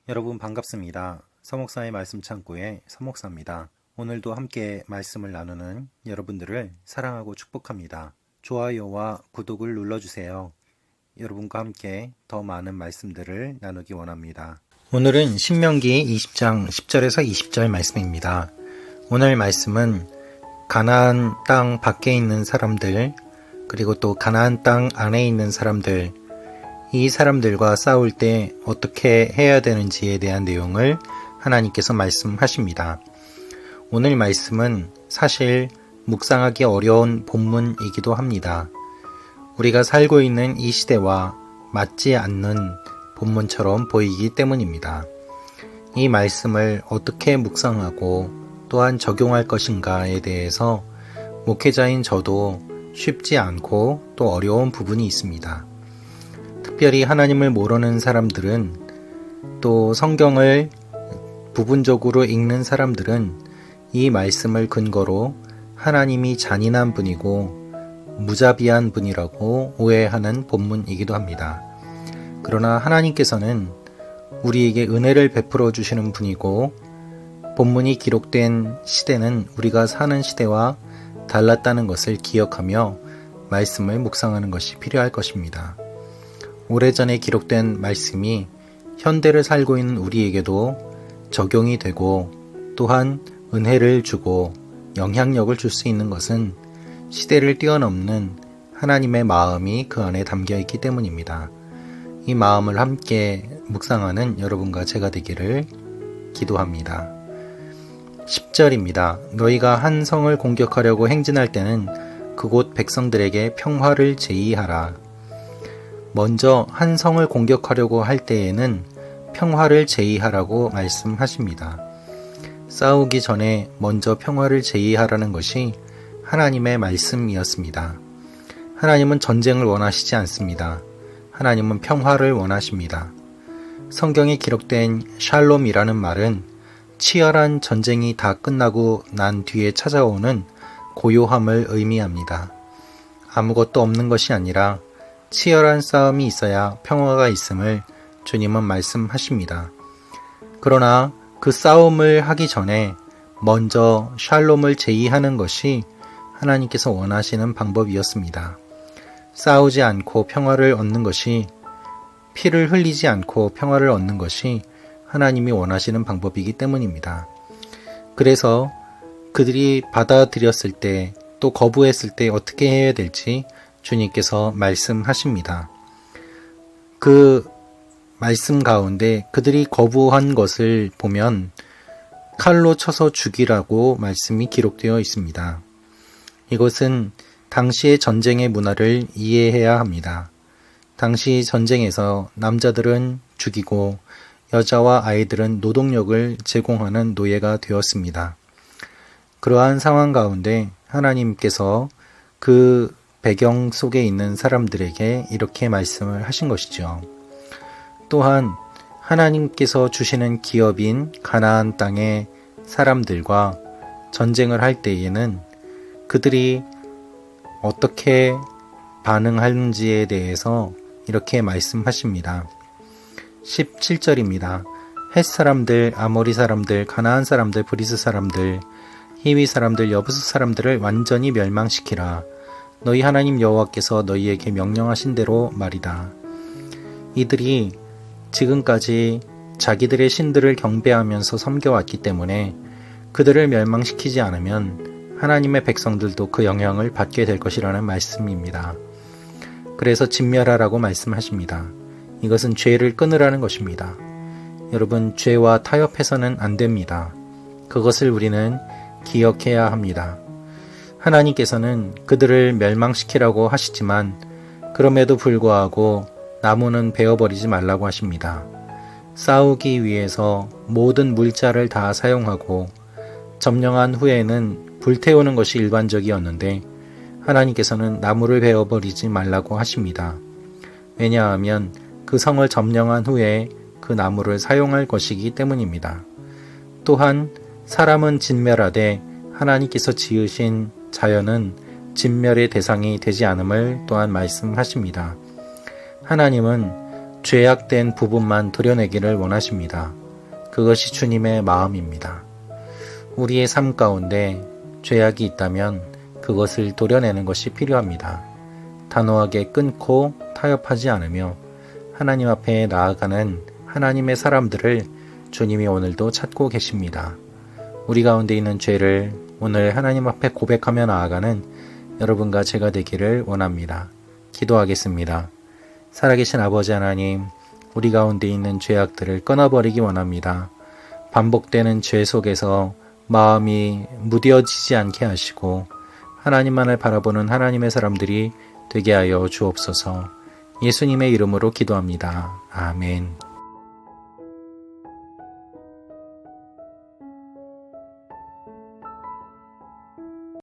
여러분 반갑습니다. 서목사의 말씀 창고의 서목사입니다. 오늘도 함께 말씀을 나누는 여러분들을 사랑하고 축복합니다. 좋아요와 구독을 눌러주세요. 여러분과 함께 더 많은 말씀들을 나누기 원합니다. 오늘은 신명기 20장 10절에서 20절 말씀입니다. 오늘 말씀은 가나안 땅 밖에 있는 사람들, 그리고 또 가나안 땅 안에 있는 사람들, 이 사람들과 싸울 때 어떻게 해야 되는지에 대한 내용을 하나님께서 말씀하십니다. 오늘 말씀은 사실 묵상하기 어려운 본문이기도 합니다. 우리가 살고 있는 이 시대와 맞지 않는 본문처럼 보이기 때문입니다. 이 말씀을 어떻게 묵상하고 또한 적용할 것인가에 대해서 목회자인 저도 쉽지 않고 또 어려운 부분이 있습니다. 특별히 하나님을 모르는 사람들은, 또 성경을 부분적으로 읽는 사람들은 이 말씀을 근거로 하나님이 잔인한 분이고 무자비한 분이라고 오해하는 본문이기도 합니다. 그러나 하나님께서는 우리에게 은혜를 베풀어 주시는 분이고, 본문이 기록된 시대는 우리가 사는 시대와 달랐다는 것을 기억하며 말씀을 묵상하는 것이 필요할 것입니다. 오래전에 기록된 말씀이 현대를 살고 있는 우리에게도 적용이 되고, 또한 은혜를 주고 영향력을 줄 수 있는 것은 시대를 뛰어넘는 하나님의 마음이 그 안에 담겨 있기 때문입니다. 이 마음을 함께 묵상하는 여러분과 제가 되기를 기도합니다. 10절입니다. 너희가 한 성을 공격하려고 행진할 때는 그곳 백성들에게 평화를 제의하라. 먼저 한 성을 공격하려고 할 때에는 평화를 제의하라고 말씀하십니다. 싸우기 전에 먼저 평화를 제의하라는 것이 하나님의 말씀이었습니다. 하나님은 전쟁을 원하시지 않습니다. 하나님은 평화를 원하십니다. 성경에 기록된 샬롬이라는 말은 치열한 전쟁이 다 끝나고 난 뒤에 찾아오는 고요함을 의미합니다. 아무것도 없는 것이 아니라 치열한 싸움이 있어야 평화가 있음을 주님은 말씀하십니다. 그러나 그 싸움을 하기 전에 먼저 샬롬을 제의하는 것이 하나님께서 원하시는 방법이었습니다. 싸우지 않고 평화를 얻는 것이, 피를 흘리지 않고 평화를 얻는 것이 하나님이 원하시는 방법이기 때문입니다. 그래서 그들이 받아들였을 때, 또 거부했을 때 어떻게 해야 될지 주님께서 말씀하십니다. 그 말씀 가운데 그들이 거부한 것을 보면 칼로 쳐서 죽이라고 말씀이 기록되어 있습니다. 이것은 당시의 전쟁의 문화를 이해해야 합니다. 당시 전쟁에서 남자들은 죽이고 여자와 아이들은 노동력을 제공하는 노예가 되었습니다. 그러한 상황 가운데 하나님께서 그 배경 속에 있는 사람들에게 이렇게 말씀을 하신 것이죠. 또한 하나님께서 주시는 기업인 가나안 땅의 사람들과 전쟁을 할 때에는 그들이 어떻게 반응하는지에 대해서 이렇게 말씀하십니다. 17절입니다. 헷 사람들, 아모리 사람들, 가나안 사람들, 브리스 사람들, 히위 사람들, 여부스 사람들을 완전히 멸망시키라. 너희 하나님 여호와께서 너희에게 명령하신 대로 말이다. 이들이 지금까지 자기들의 신들을 경배하면서 섬겨왔기 때문에 그들을 멸망시키지 않으면 하나님의 백성들도 그 영향을 받게 될 것이라는 말씀입니다. 그래서 진멸하라고 말씀하십니다. 이것은 죄를 끊으라는 것입니다. 여러분, 죄와 타협해서는 안 됩니다. 그것을 우리는 기억해야 합니다. 하나님께서는 그들을 멸망시키라고 하시지만 그럼에도 불구하고 나무는 베어버리지 말라고 하십니다. 싸우기 위해서 모든 물자를 다 사용하고 점령한 후에는 불태우는 것이 일반적이었는데 하나님께서는 나무를 베어버리지 말라고 하십니다. 왜냐하면 그 성을 점령한 후에 그 나무를 사용할 것이기 때문입니다. 또한 사람은 진멸하되 하나님께서 지으신 자연은 진멸의 대상이 되지 않음을 또한 말씀하십니다. 하나님은 죄악된 부분만 도려내기를 원하십니다. 그것이 주님의 마음입니다. 우리의 삶 가운데 죄악이 있다면 그것을 도려내는 것이 필요합니다. 단호하게 끊고 타협하지 않으며 하나님 앞에 나아가는 하나님의 사람들을 주님이 오늘도 찾고 계십니다. 우리 가운데 있는 죄를 오늘 하나님 앞에 고백하며 나아가는 여러분과 제가 되기를 원합니다. 기도하겠습니다. 살아계신 아버지 하나님, 우리 가운데 있는 죄악들을 끊어버리기 원합니다. 반복되는 죄 속에서 마음이 무뎌지지 않게 하시고 하나님만을 바라보는 하나님의 사람들이 되게 하여 주옵소서. 예수님의 이름으로 기도합니다. 아멘.